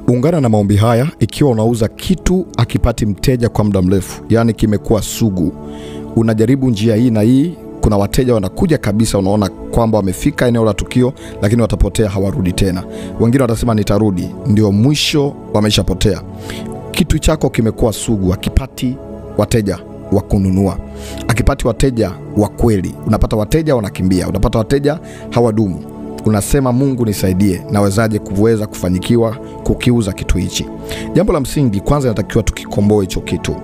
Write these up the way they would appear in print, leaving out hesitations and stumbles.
Ungana na maombi haya ikiwa unauza kitu akipati mteja kwa muda mrefu, yani kimekuwa sugu. Unajaribu njia hii na hii, kuna wateja wanakuja kabisa, unaona kwamba wamefika eneo la tukio lakini watapotea, hawarudi tena. Wengine watasema nitarudi, ndio mwisho wameshapotea. Kitu chako kimekuwa sugu, akipati wateja wa kununua, akipati wateja wa kweli. Unapata wateja wanakimbia, unapata wateja hawadumu. Unasema Mungu nisaidie, nawezaje kuweza kufanyikiwa kukiuza kitu hichi? Jambo la msingi kwanza, inatakiwa tukikomboe hicho kitu.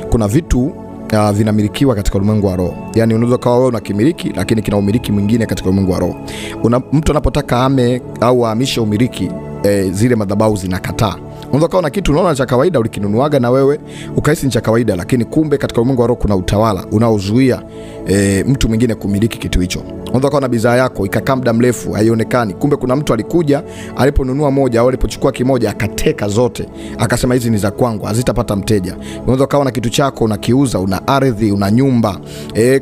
Kuna vitu vinamilikiwa katika ulimwengu wa roho. Yani unaweza kawa wewe unakimiliki lakini kina umiliki mwingine katika ulimwengu wa roho. Mtu anapotaka ame au ahamishe umiliki, zile madhabahu zinakataa. Unaweza kawa na kitu unaona cha kawaida ulikinunuaga na wewe ukahisi ni cha kawaida, lakini kumbe katika ulimwengu wa roho kuna utawala unaozuia mtu mwingine kumiliki kitu hicho. Unaweza kawa na bidhaa yako ikakaa muda mrefu haionekani, kumbe kuna mtu alikuja aliponunua moja au alipochukua kimoja akateka zote, akasema hizi ni za kwangu, hazitapata mteja. Unaweza kawa na kitu chako unakiuza, una ardhi, una nyumba,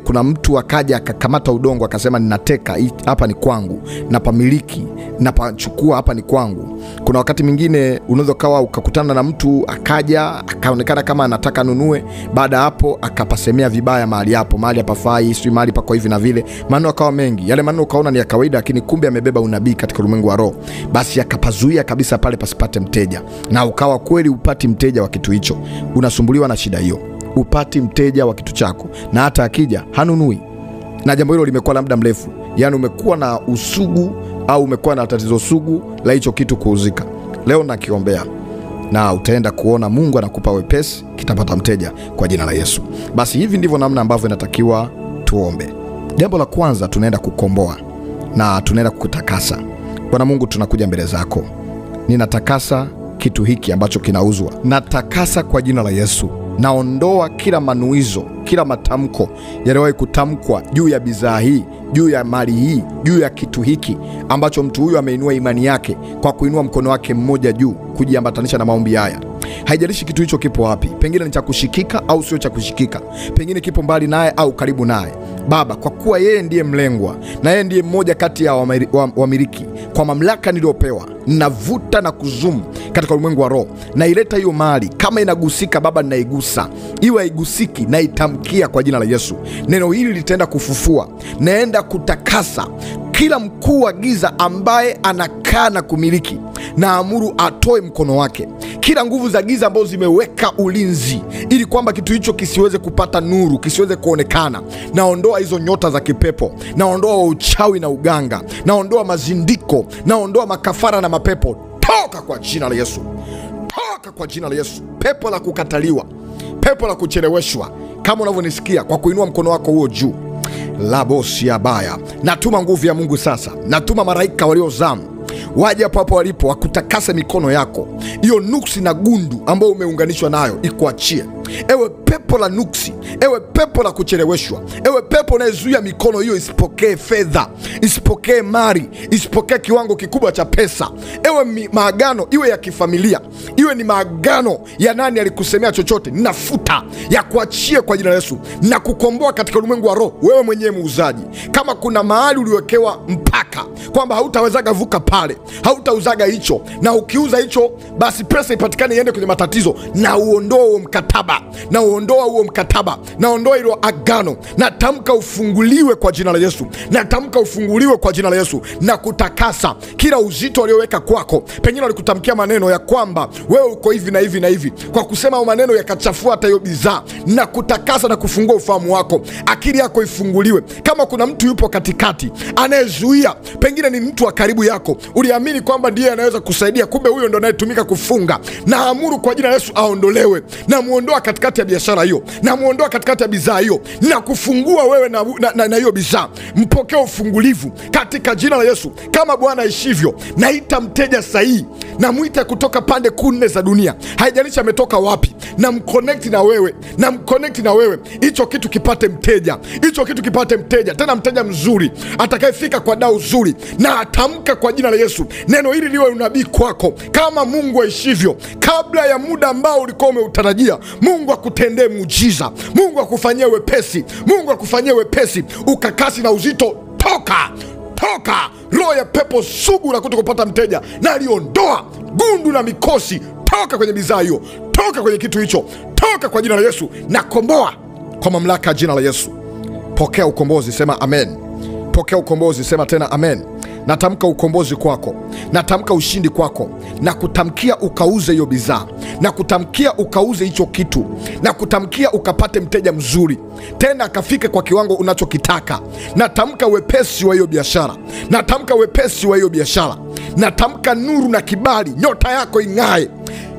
kuna mtu akaja akakamata udongo akasema ninateka hapa, ni kwangu, na pamiliki, na pachukua hapa, ni kwangu. Kuna wakati mwingine unaweza kawa ukakutana na mtu akaja akaonekana kama anataka nunue, baada hapo akapasemea vibaya mahali hapo, mahali hapafai, sio mahali pako hivi na vile, maneno akawa mengi. Yale maneno ukaona ni ya kawaida, lakini kumbe amebeba unabii katika ulimwengu wa roho. Basi akapazuia kabisa pale pasipate mteja, na ukawa kweli upati mteja wa kitu hicho. Unasumbuliwa na shida hiyo, upati mteja wa kitu chako, na hata akija hanunui, na jambo hilo limekuwa la muda mrefu. Yani umekuwa na usugu au umekuwa na tatizo sugu la hicho kitu kuuzika. Leo nakiombea na utaenda kuona Mungu anakupa wepesi, kitapata mteja kwa jina la Yesu. Basi hivi ndivyo namna ambavyo inatakiwa tuombe. Jambo la kwanza, tunaenda kukomboa na tunaenda kukutakasa. Bwana Mungu, tunakuja mbele zako. Ninatakasa kitu hiki ambacho kinauzwa. Natakasa kwa jina la Yesu. Naondoa kila manuizo, kila matamko yaliyowahi kutamkwa juu ya bidhaa hii, juu ya mali hii, juu ya kitu hiki ambacho mtu huyu ameinua imani yake kwa kuinua mkono wake mmoja juu kujiambatanisha na maombi haya. Haijalishi kitu hicho kipo wapi, pengine ni cha kushikika au sio cha kushikika, pengine kipo mbali naye au karibu naye. Baba, kwa kuwa yeye ndiye mlengwa na yeye ndiye mmoja kati ya wamiliki, kwa mamlaka niliyopewa, ninavuta na kuzumu katika ulimwengu wa roho, na ileta hiyo mali. Kama inagusika Baba, ninaigusa. Iwe haigusiki, na itamkia kwa jina la Yesu. Neno hili litaenda kufufua, naenda kutakasa kila mkuu wa giza ambaye anakaa na kumiliki, na amuru atoe mkono wake. Kila nguvu za giza ambazo zimeweka ulinzi ili kwamba kitu hicho kisiweze kupata nuru, kisiweze kuonekana, naondoa hizo nyota za kipepo, naondoa uchawi na uganga, naondoa mazindiko, naondoa makafara na mapepo. Toka kwa jina la Yesu, toka kwa jina la Yesu. Pepo la kukataliwa, pepo la kucheleweshwa, kama unavyonisikia kwa kuinua mkono wako huo juu, la bosi ya baya, natuma nguvu ya Mungu sasa. Natuma malaika waliozamu waje hapo walipo, wakutakase mikono yako. Hiyo nuksi na gundu ambayo umeunganishwa nayo ikuachie. Ewe pepo la nuksi, ewe pepo la kucheleweshwa, ewe pepo unayezuia mikono hiyo isipokee fedha, isipokee mali, isipokee kiwango kikubwa cha pesa. Ewe maagano, iwe ya kifamilia, iwe ni maagano ya nani alikusemea chochote, ninafuta ya kuachie kwa jina la Yesu, na kukomboa katika ulimwengu wa roho. Wewe mwenyewe muuzaji, kama kuna mahali uliwekewa mpaka kwamba hautawezaga vuka pale, hautauzaga hicho, na ukiuza hicho basi pesa ipatikane iende kwenye matatizo, na uondoa huo mkataba, na uondoa huo mkataba, na ondoa hilo agano. Na tamka ufunguliwe kwa jina la Yesu, na tamka ufunguliwe kwa jina la Yesu, na kutakasa kila uzito walioweka kwako. Pengine walikutamkia maneno ya kwamba wewe uko hivi na hivi na hivi, kwa kusema maneno yakachafua hata hiyo bidhaa, na kutakasa na kufungua ufahamu wako, akili yako ifunguliwe. Kama kuna mtu yupo katikati anayezuia, pengine ni mtu wa karibu yako, uliamini kwamba ndiye anaweza kusaidia, kumbe huyo ndo anayetumika kufunga, na amuru kwa jina la Yesu aondolewe, na muondoa katikati ya biashara hiyo, na muondoa katikati ya bidhaa hiyo, na kufungua wewe na hiyo bidhaa. Mpokee ufungulivu katika jina la Yesu. Kama Bwana aishivyo, naita mteja sahihi, na muite kutoka pande kune za dunia, haijalishi ametoka wapi, na mconnect na wewe, na mconnect na wewe, hicho kitu kipate mteja, hicho kitu kipate mteja, tena mteja mzuri atakayefika kwa dau zuri. Na atamka kwa jina la Yesu, neno hili liwe unabii kwako. Kama Mungu aishivyo, kabla ya muda ambao ulikuwa umeutarajia, Mungu akutendee muujiza, Mungu akufanyie wepesi, Mungu akufanyie wepesi, ukakasi na uzito. Toka, toka. Roho ya pepo sugu na kutokupata mteja na liondoa. Gundu na mikosi toka kwenye bidhaa hiyo, toka kwenye kitu hicho, toka kwa jina la Yesu. Na komboa kwa mamlaka ya jina la Yesu. Pokea ukombozi, sema amen. Pokea ukombozi, sema tena amen. Natamka ukombozi kwako, natamka ushindi kwako, na kutamkia ukauze hiyo bidhaa, na kutamkia ukauze hicho kitu, na kutamkia ukapate mteja mzuri, tena akafike kwa kiwango unachokitaka. Natamka wepesi wa hiyo biashara, natamka wepesi wa hiyo biashara, natamka nuru na kibali, nyota yako ing'ae.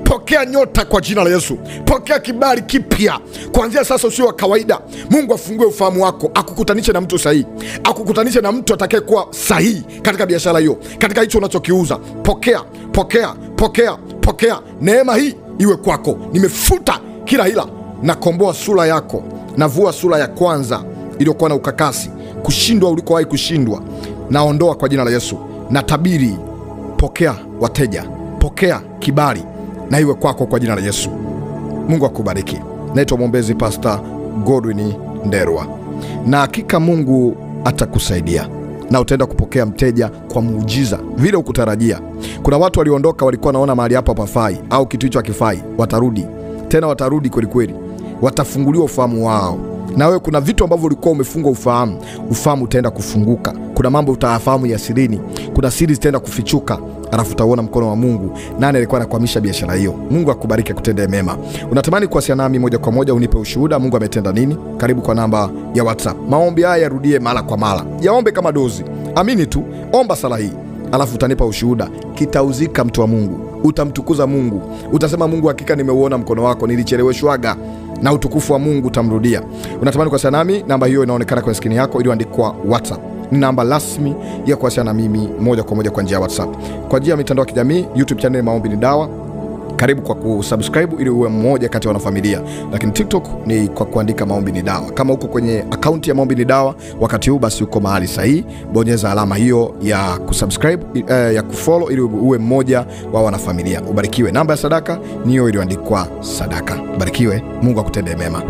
Pokea nyota kwa jina la Yesu. Pokea kibali kipya. Kuanzia sasa usio wa kawaida. Mungu afungue ufahamu wako, akukutanishe na mtu sahihi, akukutanishe na mtu atakayekuwa sahihi katika biashara hiyo, katika hicho unachokiuza. Pokea, pokea, pokea, pokea. Neema hii iwe kwako. Nimefuta kila hila, nakomboa sura yako, navua sura ya kwanza iliyokuwa na ukakasi, kushindwa ulikowahi kushindwa, naondoa kwa jina la Yesu. Natabiri, pokea wateja, pokea kibali, na iwe kwako kwa jina la Yesu. Mungu akubariki. Naitwa mwombezi Pastor Godwin Ndelwa, na hakika Mungu atakusaidia na utaenda kupokea mteja kwa muujiza vile ukutarajia. Kuna watu waliondoka, walikuwa naona mahali hapa pafai au kitu hicho hakifai, watarudi tena, watarudi kweli kweli, watafunguliwa ufahamu wao. Na wewe kuna vitu ambavyo ulikuwa umefungwa ufahamu utaenda kufunguka. Kuna mambo utayafahamu ya sirini, kuna siri zitaenda kufichuka, alafu utaona mkono wa Mungu nani alikuwa anakwamisha biashara hiyo. Mungu akubariki, akutendee mema. Unatamani kuwasiliana nami moja kwa moja, unipe ushuhuda Mungu ametenda nini? Karibu kwa namba ya WhatsApp. Maombi haya yarudie mara kwa mara, yaombe kama dozi. Amini tu, omba sala hii, alafu utanipa ushuhuda. Kitauzika mtu wa Mungu, utamtukuza Mungu, utasema Mungu, hakika nimeuona mkono wako, nilicheleweshwaga, na utukufu wa Mungu utamrudia. Unatamani kuwasiliana nami, namba hiyo inaonekana kwenye skrini yako iliyoandikwa WhatsApp. Ni namba rasmi ya kuwasiliana na mimi moja kwa moja kwa njia ya WhatsApp. Kwa njia ya mitandao ya kijamii, YouTube channel Maombi ni Dawa. Karibu kwa kusubscribe ili uwe mmoja kati ya wanafamilia. Lakini TikTok ni kwa kuandika Maombi ni Dawa. Kama uko kwenye akaunti ya Maombi ni Dawa wakati huu, basi uko mahali sahihi. Bonyeza alama hiyo ya kusubscribe, ya kufollow ili uwe mmoja wa wanafamilia. Ubarikiwe. Namba ya sadaka ni hiyo iliyoandikwa sadaka. Barikiwe. Mungu akutendee mema.